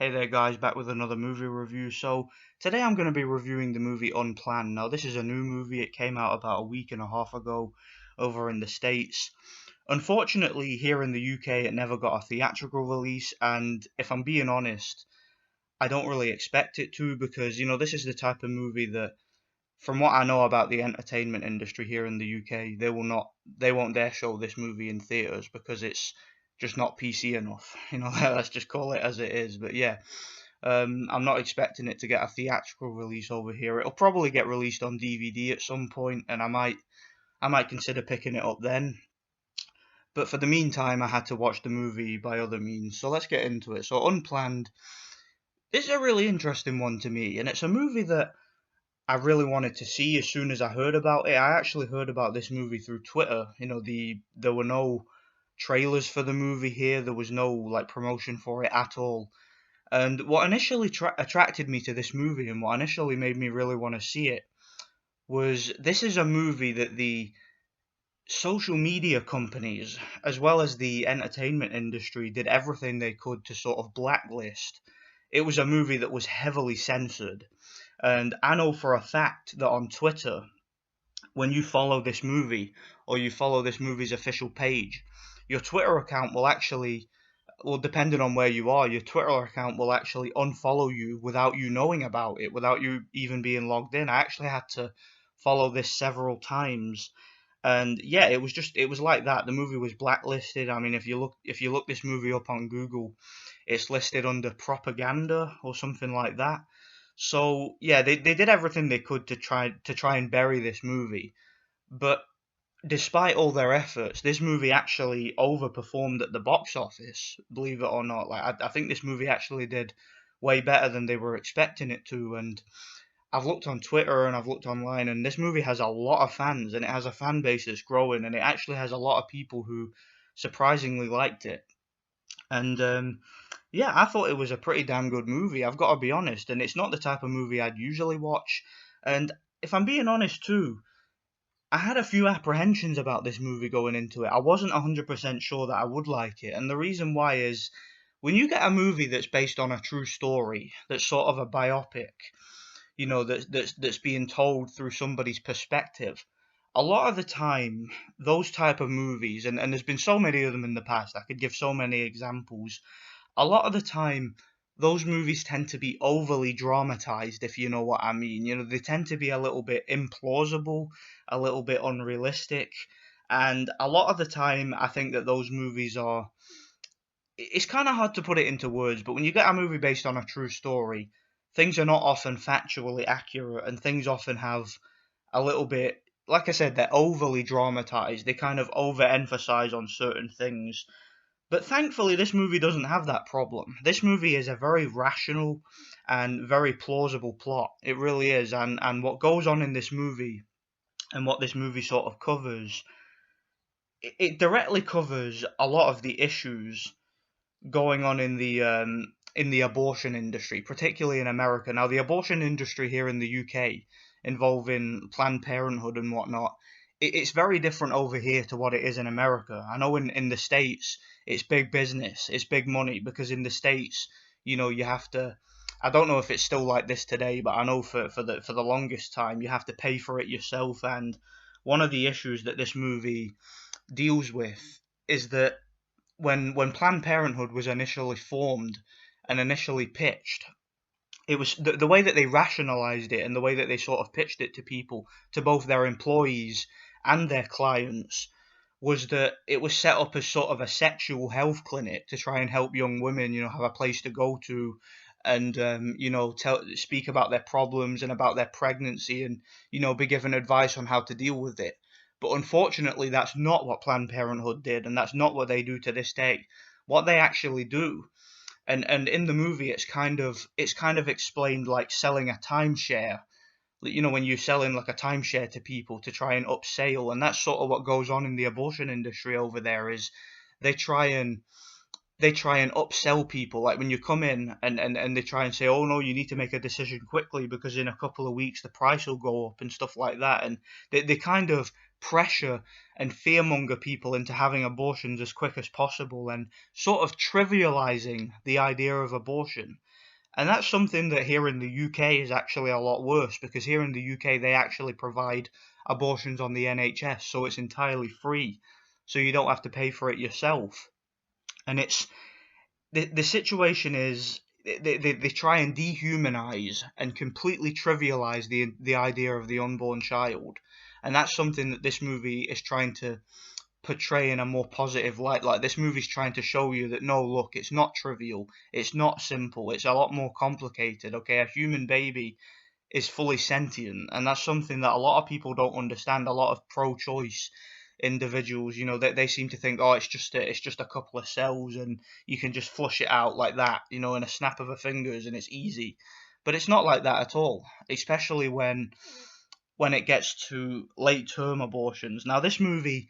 Hey there guys, back with another movie review. So today I'm going to be reviewing the movie Unplanned. Now this is a new movie, it came out about a week and a half ago over in the States. Unfortunately here in the UK it never got a theatrical release, and if I'm being honest, I don't really expect it to, because this is the type of movie that, from what I know about the entertainment industry here in the UK, they won't dare show this movie in theaters because it's just not PC enough. Let's just call it as it is. But yeah, I'm not expecting it to get a theatrical release over here. It'll probably get released on DVD at some point, and I might consider picking it up then. But for the meantime, I had to watch the movie by other means. So let's get into it. So Unplanned is a really interesting one to me, and it's a movie that I really wanted to see as soon as I heard about it. I actually heard about this movie through Twitter. There were no trailers for the movie here. There was no like promotion for it at all. And what initially attracted me to this movie, and what initially made me really want to see it, was this is a movie that the social media companies, as well as the entertainment industry, did everything they could to sort of blacklist. It was a movie that was heavily censored. And I know for a fact that on Twitter, when you follow this movie or you follow this movie's official page, your Twitter account will actually, well, depending on where you are, your Twitter account will actually unfollow you without you knowing about it, without you even being logged in. I actually had to follow this several times. And yeah, it was like that. The movie was blacklisted. I mean, if you look this movie up on Google, it's listed under propaganda or something like that. So yeah, they did everything they could to try and bury this movie. But despite all their efforts, this movie actually overperformed at the box office, believe it or not. I think this movie actually did way better than they were expecting it to. And I've looked on Twitter and I've looked online, and this movie has a lot of fans, and it has a fan base that's growing, and it actually has a lot of people who surprisingly liked it. And yeah, I thought it was a pretty damn good movie, I've got to be honest. And it's not the type of movie I'd usually watch. And if I'm being honest too, I had a few apprehensions about this movie going into it. I wasn't 100% sure that I would like it. And the reason why is, when you get a movie that's based on a true story, that's sort of a biopic, that's being told through somebody's perspective, a lot of the time, those type of movies, and there's been so many of them in the past, I could give so many examples. A lot of the time, those movies tend to be overly dramatized, if you know what I mean. They tend to be a little bit implausible, a little bit unrealistic, and a lot of the time, I think that those movies are. It's kind of hard to put it into words, but when you get a movie based on a true story, things are not often factually accurate, and things often have a little bit. Like I said, they're overly dramatized. They kind of overemphasize on certain things, but thankfully, this movie doesn't have that problem. This movie is a very rational and very plausible plot. It really is. And what goes on in this movie, and what this movie sort of covers, it directly covers a lot of the issues going on in the abortion industry, particularly in America. Now, the abortion industry here in the UK, involving Planned Parenthood and whatnot, it's very different over here to what it is in America. I know in the States, it's big business, it's big money, because in the States, you have to. I don't know if it's still like this today, but I know for the longest time, you have to pay for it yourself. And one of the issues that this movie deals with is that when Planned Parenthood was initially formed and initially pitched, it was the way that they rationalized it, and the way that they sort of pitched it to people, to both their employees and their clients, was that it was set up as sort of a sexual health clinic to try and help young women, have a place to go to, and speak about their problems and about their pregnancy, and be given advice on how to deal with it. But unfortunately, that's not what Planned Parenthood did, and that's not what they do to this day. What they actually do, and in the movie, it's kind of explained like selling a timeshare. When you're selling like a timeshare to people to try and upsell, and that's sort of what goes on in the abortion industry over there. Is they try and they try and upsell people. Like when you come in and they try and say, oh no, you need to make a decision quickly because in a couple of weeks the price will go up and stuff like that. And they kind of pressure and fearmonger people into having abortions as quick as possible and sort of trivializing the idea of abortion. And that's something that here in the UK is actually a lot worse, because here in the UK they actually provide abortions on the NHS, so it's entirely free. So you don't have to pay for it yourself. And it's the situation is they try and dehumanize and completely trivialize the idea of the unborn child. And that's something that this movie is trying to portray in a more positive light. Like this movie's trying to show you that no, look, it's not trivial, it's not simple, it's a lot more complicated. Okay, a human baby is fully sentient, and that's something that a lot of people don't understand. A lot of pro-choice individuals, they seem to think, oh, it's just a couple of cells and you can just flush it out like that, in a snap of a fingers and it's easy. But it's not like that at all, especially when it gets to late term abortions. Now, this movie,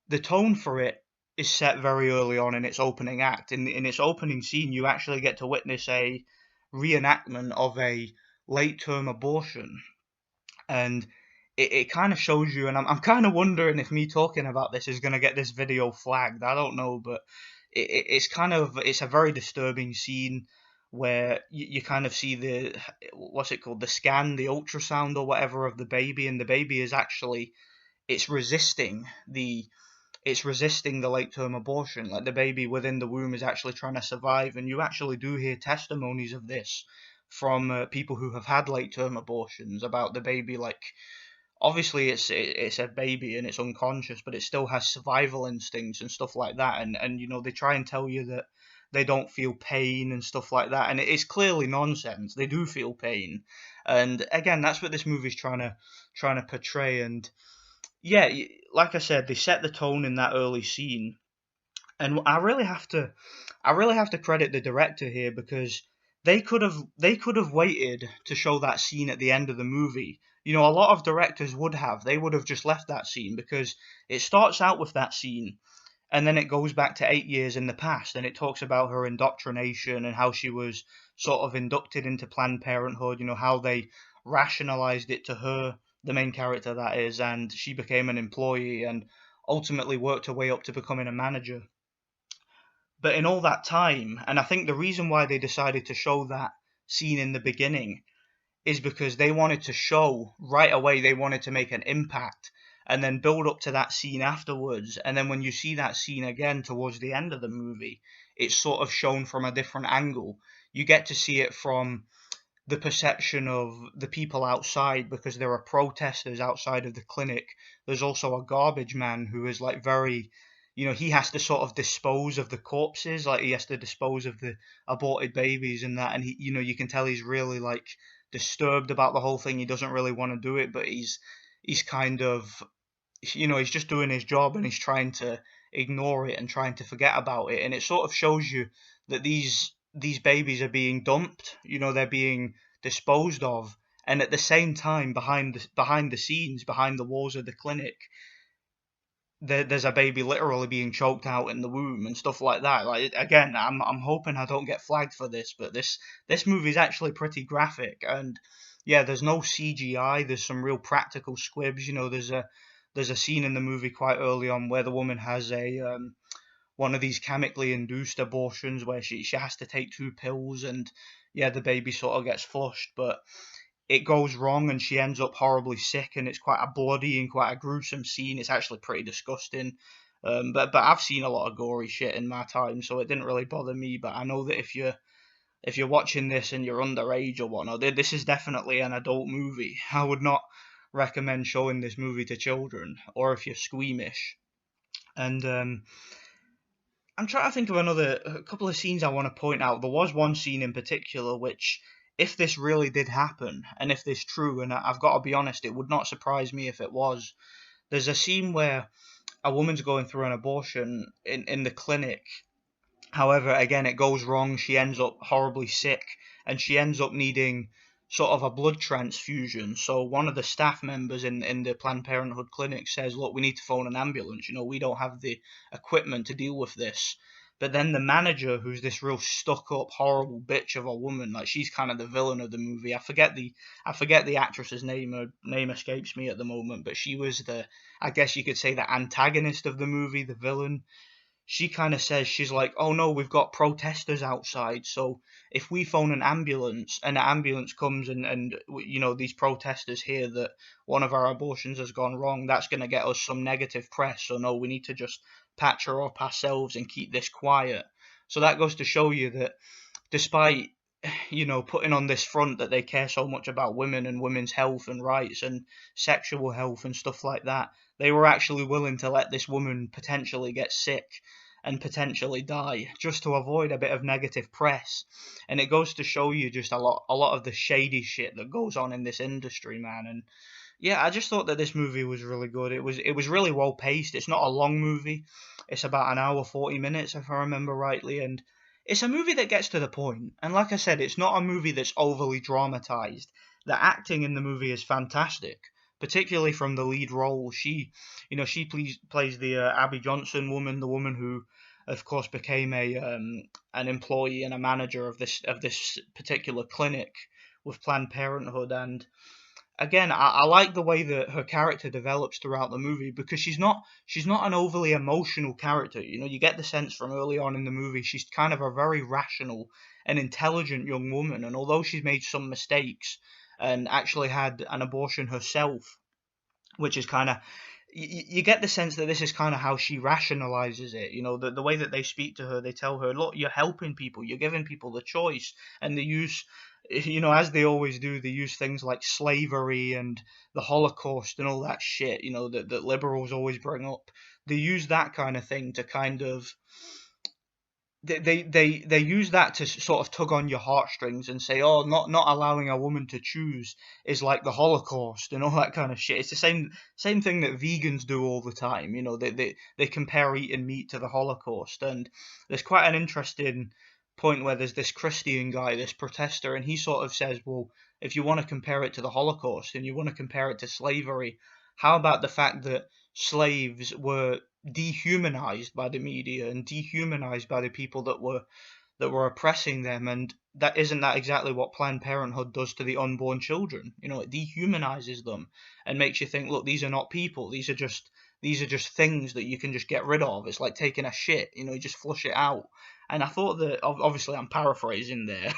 the tone for it is set very early on in its opening act. In its opening scene, you actually get to witness a reenactment of a late term abortion. And it kind of shows you, and I'm kind of wondering if me talking about this is going to get this video flagged. I don't know, but it's a very disturbing scene where you kind of see what's it called, the scan, the ultrasound or whatever of the baby, and the baby is actually, it's resisting the late term abortion. Like the baby within the womb is actually trying to survive, and you actually do hear testimonies of this from people who have had late term abortions about the baby. Like obviously it's a baby and it's unconscious, but it still has survival instincts and stuff like that. And they try and tell you that they don't feel pain and stuff like that, and it is clearly nonsense. They do feel pain, and again, that's what this movie's trying to portray. And yeah, like I said, they set the tone in that early scene, and I really have to credit the director here, because they could have waited to show that scene at the end of the movie. A lot of directors they would have just left that scene, because it starts out with that scene and then it goes back to 8 years in the past, and it talks about her indoctrination and how she was sort of inducted into Planned Parenthood, how they rationalized it to her, the main character that is, and she became an employee and ultimately worked her way up to becoming a manager. But in all that time, and I think the reason why they decided to show that scene in the beginning is because they wanted to show right away, they wanted to make an impact and then build up to that scene afterwards. And then when you see that scene again towards the end of the movie, it's sort of shown from a different angle. You get to see it from the perception of the people outside, because there are protesters outside of the clinic. There's also a garbage man who is like very, he has to sort of dispose of the corpses, like he has to dispose of the aborted babies and that. And he, you can tell he's really like disturbed about the whole thing. He doesn't really want to do it, but he's kind of, he's just doing his job and he's trying to ignore it and trying to forget about it. And it sort of shows you that these babies are being dumped, they're being disposed of, and at the same time, behind the scenes, behind the walls of the clinic, there's a baby literally being choked out in the womb and stuff like that. Like again, I'm hoping I don't get flagged for this, but this movie is actually pretty graphic. And yeah, there's no CGI. There's some real practical squibs. There's a scene in the movie quite early on where the woman has a one of these chemically induced abortions where she has to take 2 pills, and yeah, the baby sort of gets flushed, but it goes wrong and she ends up horribly sick, and it's quite a bloody and quite a gruesome scene. It's actually pretty disgusting. But I've seen a lot of gory shit in my time, so it didn't really bother me. But I know that if you're watching this and you're underage or whatnot, this is definitely an adult movie. I would not recommend showing this movie to children, or if you're squeamish. And I'm trying to think of a couple of scenes I want to point out. There was one scene in particular which, if this really did happen, and if this true, and I've got to be honest, it would not surprise me if it was. There's a scene where a woman's going through an abortion in the clinic. However, again, it goes wrong. She ends up horribly sick, and she ends up needing sort of a blood transfusion. So one of the staff members in the Planned Parenthood clinic says, look, we need to phone an ambulance. We don't have the equipment to deal with this. But then the manager, who's this real stuck up, horrible bitch of a woman, like she's kind of the villain of the movie. I forget the actress's name. Her name escapes me at the moment, but she was the, I guess you could say, the antagonist of the movie, the villain. She kind of says, she's like, oh no, we've got protesters outside, so if we phone an ambulance and the ambulance comes and these protesters hear that one of our abortions has gone wrong, that's going to get us some negative press, so no, we need to just patch her up ourselves and keep this quiet. So that goes to show you that despite putting on this front that they care so much about women and women's health and rights and sexual health and stuff like that, they were actually willing to let this woman potentially get sick and potentially die just to avoid a bit of negative press. And it goes to show you just a lot of the shady shit that goes on in this industry, man. And yeah, I just thought that this movie was really good. It was really well paced. It's not a long movie. It's about an hour 40 minutes if I remember rightly, and it's a movie that gets to the point. And like I said, it's not a movie that's overly dramatized. The acting in the movie is fantastic, particularly from the lead role. She plays the Abby Johnson woman, the woman who, of course, became an employee and a manager of this particular clinic with Planned Parenthood. And again, I like the way that her character develops throughout the movie, because she's not an overly emotional character. You get the sense from early on in the movie she's kind of a very rational and intelligent young woman, and although she's made some mistakes and actually had an abortion herself, which is kind of, you get the sense that this is kind of how she rationalizes it. The way that they speak to her, they tell her, look, you're helping people, you're giving people the choice, and they use, as they always do, they use things like slavery and the Holocaust and all that shit, that liberals always bring up. They use that kind of thing to kind of, they use that to sort of tug on your heartstrings and say, oh, not allowing a woman to choose is like the Holocaust and all that kind of shit. It's the same thing that vegans do all the time. They compare eating meat to the Holocaust. And there's quite an interesting point where there's this Christian guy, this protester, and he sort of says, well, if you want to compare it to the Holocaust and you want to compare it to slavery, how about the fact that slaves were dehumanized by the media and dehumanized by the people that were oppressing them? And that exactly what Planned Parenthood does to the unborn children? It dehumanizes them and makes you think, look, these are not people. These are just things that you can just get rid of. It's like taking a shit. You just flush it out. And I thought that, obviously I'm paraphrasing there.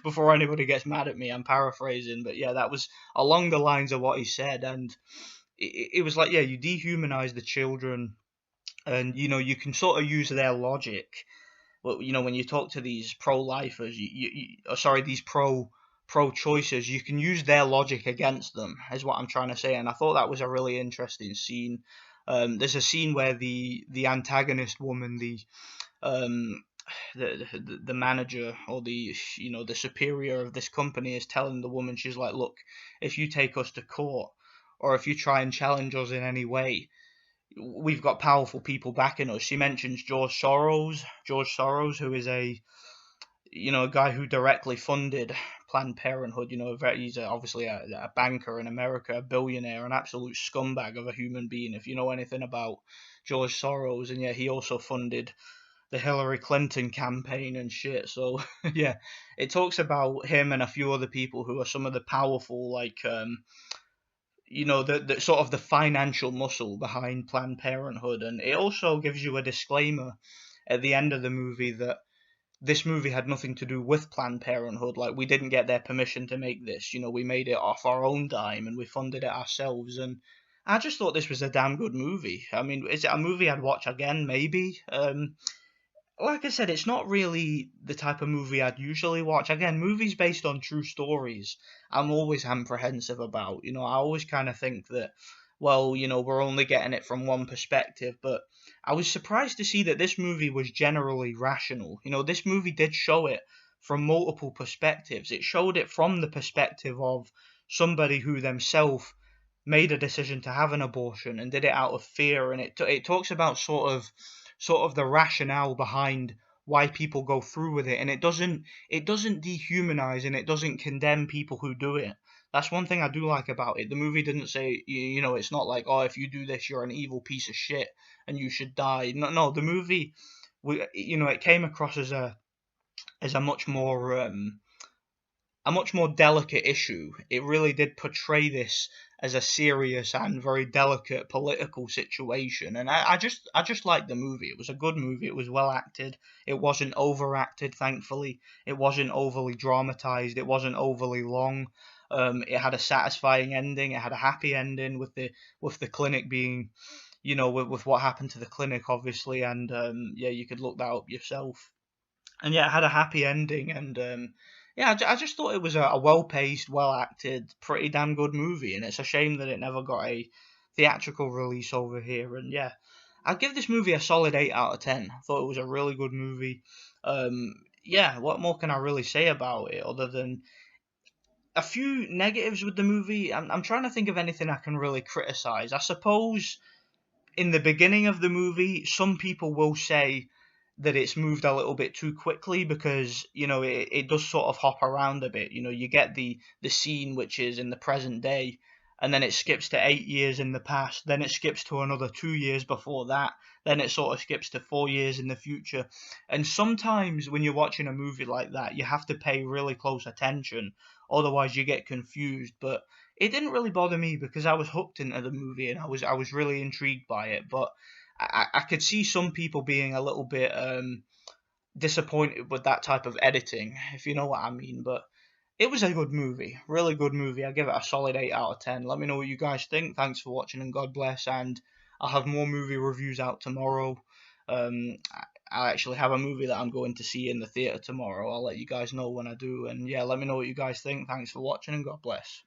Before anybody gets mad at me, I'm paraphrasing. But yeah, that was along the lines of what he said. And it was like, yeah, you dehumanize the children, and you can sort of use their logic. Well, when you talk to these pro-lifers, these pro-choicers, you can use their logic against them, is what I'm trying to say. And I thought that was a really interesting scene. There's a scene where the antagonist woman, um, the manager, or the superior of this company, is telling the woman, she's like, look, if you take us to court, or if you try and challenge us in any way, we've got powerful people backing us. She mentions George Soros, who is a guy who directly funded Planned Parenthood. He's obviously a banker in America, a billionaire, an absolute scumbag of a human being, if you know anything about George Soros. And yeah, he also funded the Hillary Clinton campaign and shit. So yeah, it talks about him and a few other people who are some of the powerful, like, the sort of the financial muscle behind Planned Parenthood. And it also gives you a disclaimer at the end of the movie that this movie had nothing to do with Planned Parenthood. Like, we didn't get their permission to make this. We made it off our own dime and we funded it ourselves. And I just thought this was a damn good movie. I mean, is it a movie I'd watch again? Maybe. Like I said, it's not really the type of movie I'd usually watch. Again, movies based on true stories, I'm always apprehensive about. I always kind of think that, well, we're only getting it from one perspective. But I was surprised to see that this movie was generally rational. This movie did show it from multiple perspectives. It showed it from the perspective of somebody who themselves made a decision to have an abortion and did it out of fear. And it talks about sort of the rationale behind why people go through with it, and it doesn't dehumanize and it doesn't condemn people who do it. That's one thing I do like about it. The movie didn't say, it's not like, oh, if you do this, you're an evil piece of shit and you should die. No, the movie it came across as a much more delicate issue. It really did portray this as a serious and very delicate political situation, and I just liked the movie. It was a good movie. It was well acted. It wasn't overacted, thankfully. It wasn't overly dramatized. It wasn't overly long. It had a satisfying ending. It had a happy ending with the clinic being, with what happened to the clinic, obviously, and yeah, you could look that up yourself. And yeah, it had a happy ending, and yeah, I just thought it was a well paced, well acted, pretty damn good movie, and it's a shame that it never got a theatrical release over here. And yeah, I'd give this movie a solid 8 out of 10. I thought it was a really good movie. Yeah, what more can I really say about it other than a few negatives with the movie? I'm trying to think of anything I can really criticize. I suppose in the beginning of the movie, some people will say that it's moved a little bit too quickly because it does sort of hop around a bit. You get the scene which is in the present day, and then it skips to 8 years in the past, then it skips to another 2 years before that, then it sort of skips to 4 years in the future. And sometimes when you're watching a movie like that, you have to pay really close attention, otherwise you get confused. But it didn't really bother me because I was hooked into the movie and I was really intrigued by it. But I could see some people being a little bit disappointed with that type of editing, if you know what I mean. But it was a good movie, really good movie. I give it a solid 8 out of 10. Let me know what you guys think. Thanks for watching and God bless. And I'll have more movie reviews out tomorrow. I actually have a movie that I'm going to see in the theater tomorrow. I'll let you guys know when I do. And yeah, let me know what you guys think. Thanks for watching and God bless.